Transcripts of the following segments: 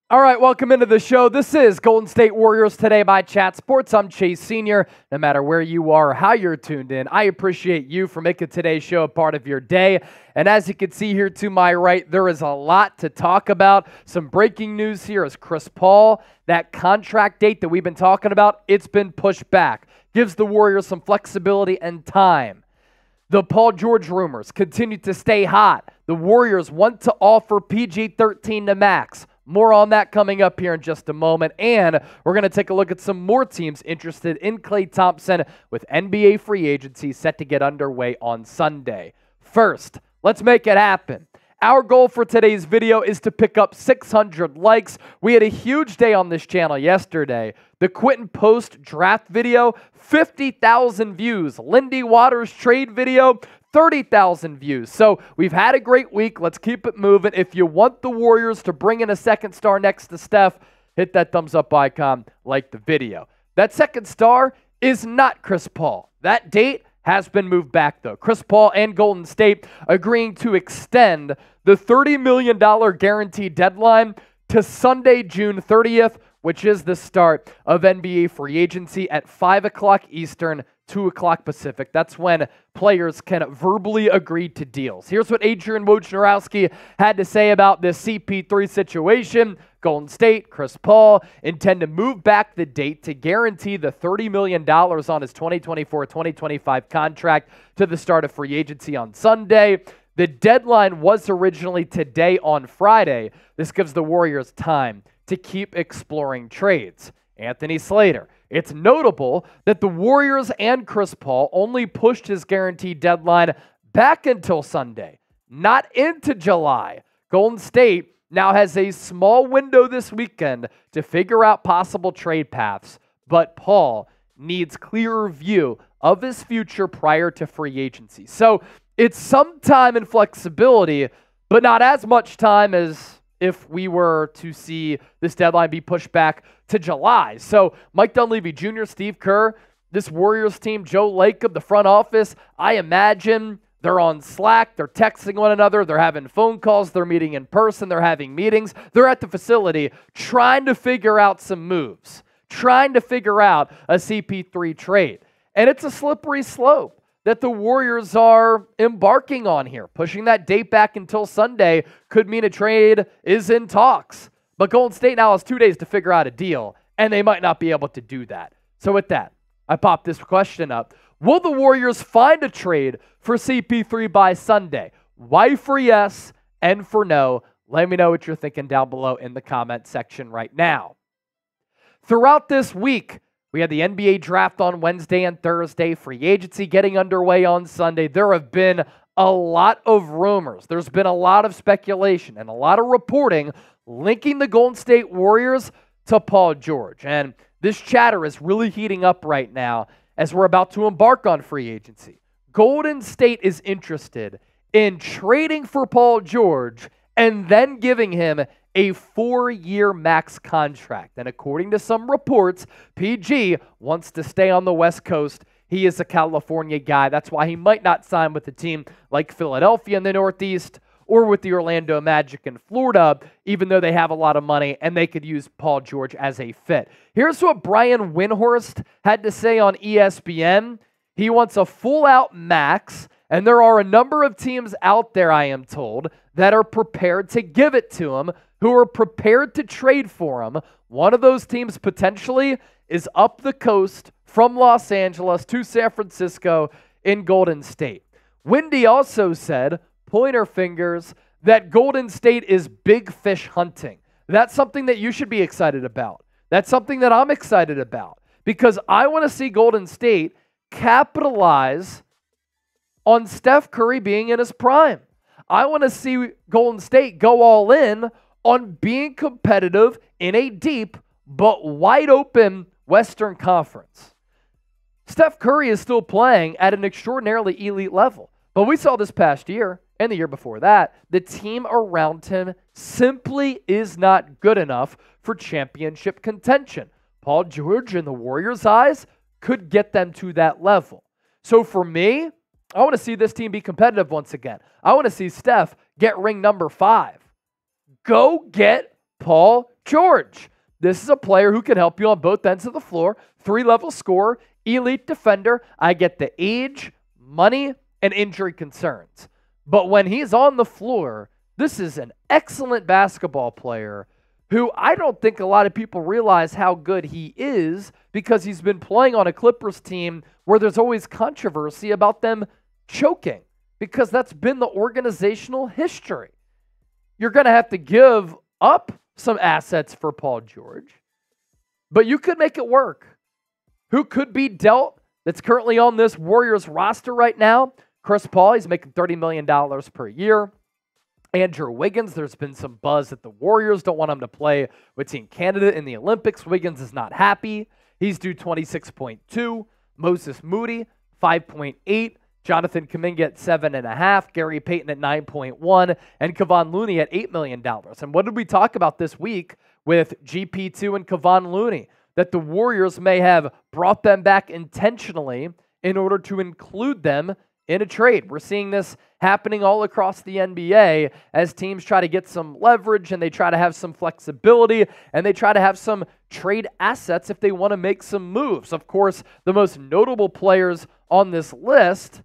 All right, welcome into the show. This is Golden State Warriors Today by Chat Sports. I'm Chase Sr. No matter where you are or how you're tuned in, I appreciate you for making today's show a part of your day. And as you can see here to my right, there is a lot to talk about. Some breaking news here is Chris Paul, that contract date that we've been talking about, it's been pushed back. Gives the Warriors some flexibility and time. The Paul George rumors continue to stay hot. The Warriors want to offer PG-13 to max. More on that coming up here in just a moment. And we're going to take a look at some more teams interested in Klay Thompson with NBA free agency set to get underway on Sunday. First, let's make it happen. Our goal for today's video is to pick up 600 likes. We had a huge day on this channel yesterday. The Quentin Post draft video, 50,000 views. Lindy Waters trade video, 30,000 views. So we've had a great week. Let's keep it moving. If you want the Warriors to bring in a second star next to Steph, hit that thumbs up icon, like the video. That second star is not Chris Paul. That date has been moved back, though. Chris Paul and Golden State agreeing to extend the $30 million guarantee deadline to Sunday, June 30th, which is the start of NBA free agency at 5 o'clock Eastern, 2 o'clock Pacific. That's when players can verbally agree to deals. Here's what Adrian Wojnarowski had to say about this CP3 situation. Golden State, Chris Paul, intend to move back the date to guarantee the $30 million on his 2024-2025 contract to the start of free agency on Sunday. The deadline was originally today on Friday. This gives the Warriors time to keep exploring trades. Anthony Slater. It's notable that the Warriors and Chris Paul only pushed his guaranteed deadline back until Sunday, not into July. Golden State now has a small window this weekend to figure out possible trade paths, but Paul needs clearer view of his future prior to free agency. So it's some time and flexibility, but not as much time as if we were to see this deadline be pushed back to July. So Mike Dunleavy Jr., Steve Kerr, this Warriors team, Joe Lacob, the front office, I imagine they're on Slack, they're texting one another, they're having phone calls, they're meeting in person, they're having meetings, they're at the facility trying to figure out some moves, trying to figure out a CP3 trade. And it's a slippery slope that the Warriors are embarking on here. Pushing that date back until Sunday could mean a trade is in talks. But Golden State now has 2 days to figure out a deal, and they might not be able to do that. So with that, I popped this question up. Will the Warriors find a trade for CP3 by Sunday? Y for yes, N for no. Let me know what you're thinking down below in the comment section right now. Throughout this week, we had the NBA draft on Wednesday and Thursday, free agency getting underway on Sunday. There have been a lot of rumors. There's been a lot of speculation and a lot of reporting linking the Golden State Warriors to Paul George. And this chatter is really heating up right now as we're about to embark on free agency. Golden State is interested in trading for Paul George and then giving him a 4-year max contract. And according to some reports, PG wants to stay on the West Coast. He is a California guy. That's why he might not sign with a team like Philadelphia in the Northeast or with the Orlando Magic in Florida, even though they have a lot of money and they could use Paul George as a fit. Here's what Brian Windhorst had to say on ESPN. He wants a full-out max, and there are a number of teams out there, I am told, that are prepared to give it to him, who are prepared to trade for him. One of those teams potentially is up the coast from Los Angeles to San Francisco in Golden State. Windy also said, pointer fingers, that Golden State is big fish hunting. That's something that you should be excited about. That's something that I'm excited about because I want to see Golden State capitalize on Steph Curry being in his prime. I want to see Golden State go all in on being competitive in a deep but wide open Western Conference. Steph Curry is still playing at an extraordinarily elite level. But we saw this past year and the year before that, the team around him simply is not good enough for championship contention. Paul George, in the Warriors' eyes, could get them to that level. So for me, I want to see this team be competitive once again. I want to see Steph get ring number 5. Go get Paul George. This is a player who can help you on both ends of the floor, 3-level scorer, elite defender. I get the age, money, and injury concerns. But when he's on the floor, this is an excellent basketball player who I don't think a lot of people realize how good he is because he's been playing on a Clippers team where there's always controversy about them choking because that's been the organizational history. You're going to have to give up some assets for Paul George, but you could make it work. Who could be dealt that's currently on this Warriors roster right now? Chris Paul, he's making $30 million per year. Andrew Wiggins, there's been some buzz that the Warriors don't want him to play with Team Canada in the Olympics. Wiggins is not happy. He's due 26.2. Moses Moody, 5.8. Jonathan Kuminga at 7.5. Gary Payton at 9.1. And Kevon Looney at $8 million. And what did we talk about this week with GP2 and Kevon Looney? That the Warriors may have brought them back intentionally in order to include them in a trade. We're seeing this happening all across the NBA as teams try to get some leverage and they try to have some flexibility and they try to have some trade assets if they want to make some moves. Of course, the most notable players on this list,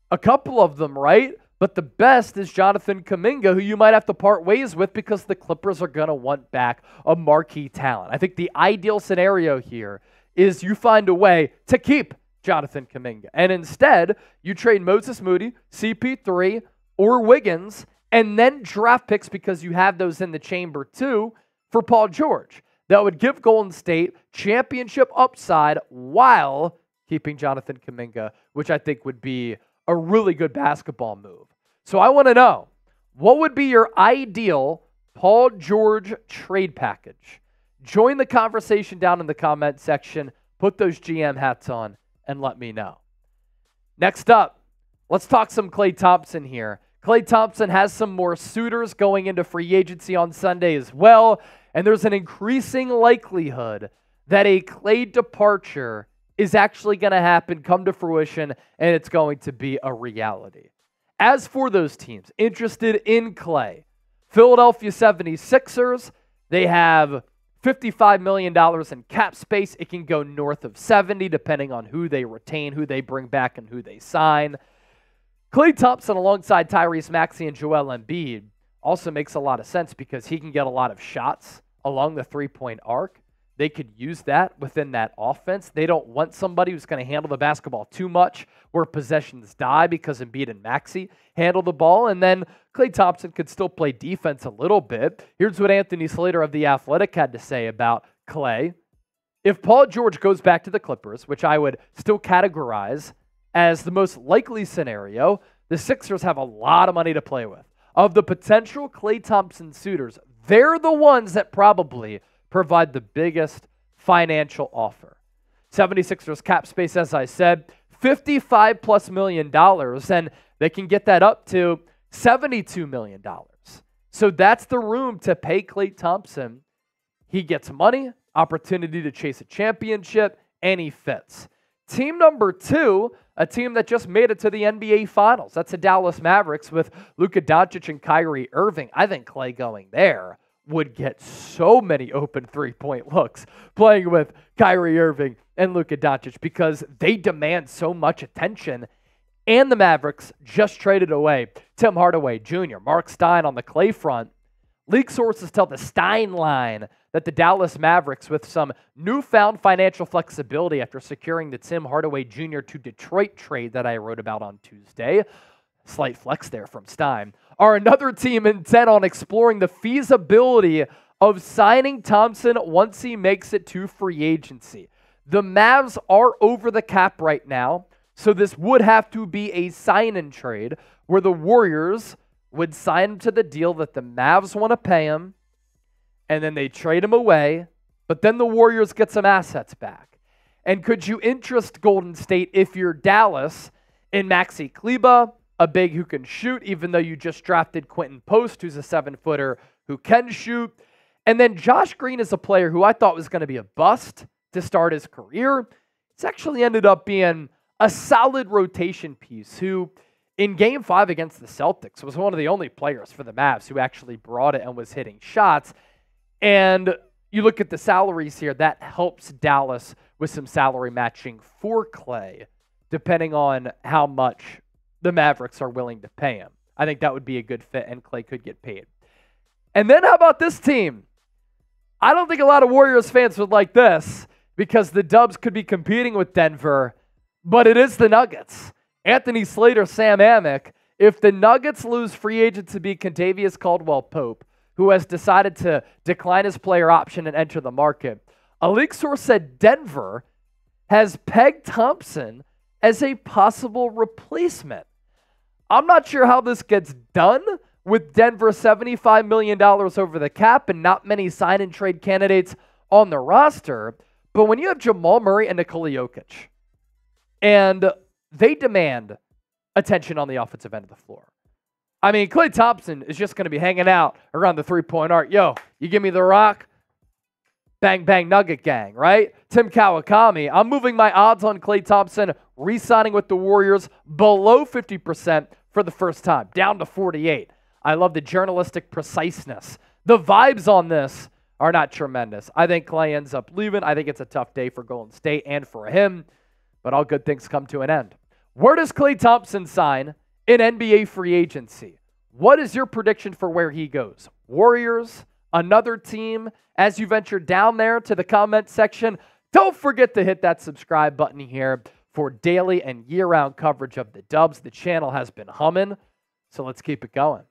a couple of them, right? But the best is Jonathan Kuminga, who you might have to part ways with because the Clippers are going to want back a marquee talent. I think the ideal scenario here is you find a way to keep Jonathan Kuminga. And instead, you trade Moses Moody, CP3, or Wiggins, and then draft picks because you have those in the chamber too for Paul George. That would give Golden State championship upside while keeping Jonathan Kuminga, which I think would be a really good basketball move. So I want to know, what would be your ideal Paul George trade package? Join the conversation down in the comment section. Put those GM hats on and let me know. Next up, let's talk some Klay Thompson here. Klay Thompson has some more suitors going into free agency on Sunday as well, and there's an increasing likelihood that a Klay departure is actually going to happen, come to fruition, and it's going to be a reality. As for those teams interested in Klay, Philadelphia 76ers, they have $55 million in cap space. It can go north of 70 depending on who they retain, who they bring back, and who they sign. Klay Thompson alongside Tyrese Maxey and Joel Embiid also makes a lot of sense because he can get a lot of shots along the three-point arc. They could use that within that offense. They don't want somebody who's going to handle the basketball too much where possessions die because Embiid and Maxey handle the ball. And then Klay Thompson could still play defense a little bit. Here's what Anthony Slater of The Athletic had to say about Klay. If Paul George goes back to the Clippers, which I would still categorize as the most likely scenario, the Sixers have a lot of money to play with. Of the potential Klay Thompson suitors, they're the ones that probably provide the biggest financial offer. 76ers cap space, as I said, $55+ million, and they can get that up to $72 million. So that's the room to pay Klay Thompson. He gets money, opportunity to chase a championship, and he fits. Team number 2, a team that just made it to the NBA Finals. That's the Dallas Mavericks with Luka Doncic and Kyrie Irving. I think Klay going there would get so many open three-point looks playing with Kyrie Irving and Luka Doncic because they demand so much attention. And the Mavericks just traded away Tim Hardaway Jr., Mark Stein on the Klay front. League sources tell the Stein line that the Dallas Mavericks, with some newfound financial flexibility after securing the Tim Hardaway Jr. to Detroit trade that I wrote about on Tuesday, slight flex there from Stein, are another team intent on exploring the feasibility of signing Thompson once he makes it to free agency. The Mavs are over the cap right now, so this would have to be a sign-and trade where the Warriors would sign him to the deal that the Mavs want to pay him, and then they trade him away, but then the Warriors get some assets back. And could you interest Golden State, if you're Dallas, in Maxi Kleber, a big who can shoot, even though you just drafted Quentin Post, who's a 7-footer who can shoot. And then Josh Green is a player who I thought was going to be a bust to start his career. It's actually ended up being a solid rotation piece who, in Game 5 against the Celtics, was one of the only players for the Mavs who actually brought it and was hitting shots. And you look at the salaries here, that helps Dallas with some salary matching for Klay, depending on how much the Mavericks are willing to pay him. I think that would be a good fit, and Klay could get paid. And then how about this team? I don't think a lot of Warriors fans would like this because the Dubs could be competing with Denver, but it is the Nuggets. Anthony Slater, Sam Amick. If the Nuggets lose free agent to be Kentavious Caldwell-Pope, who has decided to decline his player option and enter the market, a league source said Denver has pegged Thompson as a possible replacement. I'm not sure how this gets done with Denver $75 million over the cap and not many sign-and-trade candidates on the roster, but when you have Jamal Murray and Nikola Jokic, and they demand attention on the offensive end of the floor. I mean, Klay Thompson is just going to be hanging out around the three-point arc. Yo, you give me the rock, bang, bang, Nugget gang, right? Tim Kawakami, I'm moving my odds on Klay Thompson re-signing with the Warriors below 50% for the first time, down to 48. I love the journalistic preciseness. The vibes on this are not tremendous. I think Klay ends up leaving. I think it's a tough day for Golden State and for him, but all good things come to an end. Where does Klay Thompson sign in NBA free agency? What is your prediction for where he goes? Warriors, another team? As you venture down there to the comment section, don't forget to hit that subscribe button here for daily and year-round coverage of the Dubs. The channel has been humming, so let's keep it going.